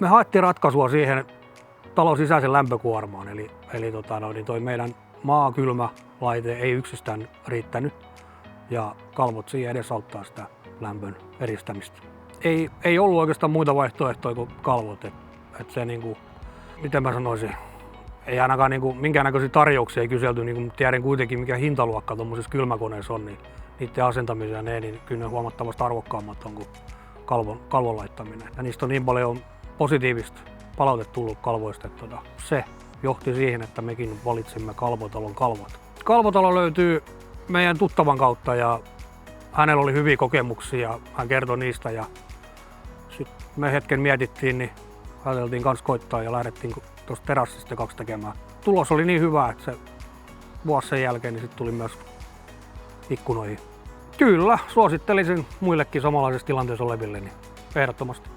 Me haettiin ratkaisua siihen talon sisäisen lämpökuormaan, eli toi meidän maakylmälaite ei yksistään riittänyt ja kalvot siihen edesauttaa sitä lämpön eristämistä. Ei ollut oikeastaan muita vaihtoehtoja kuin kalvot, että se niinku, miten mä sanoisin, ei ainakaan niinku minkäännäköisiä tarjouksia ei kyselty, niin tiedän kuitenkin mikä hintaluokka tuommoisessa kylmäkoneessa on, niin niiden asentamiseen niin kyllä ne huomattavasti arvokkaammat on kuin kalvon laittaminen. Ja niistä on niin paljon positiivista palautetta tullut kalvoista, että se johti siihen, että mekin valitsimme Kalvotalon kalvot. Kalvotalo löytyy meidän tuttavan kautta ja hänellä oli hyviä kokemuksia, hän kertoi niistä ja sitten me hetken mietittiin, niin ajateltiin kanssa koittaa ja lähdettiin tuosta terassista 2 tekemään. Tulos oli niin hyvä, että se vuosi sen jälkeen niin sitten tuli myös ikkunoihin. Kyllä, suosittelisin muillekin samanlaisessa tilanteessa oleville, niin ehdottomasti.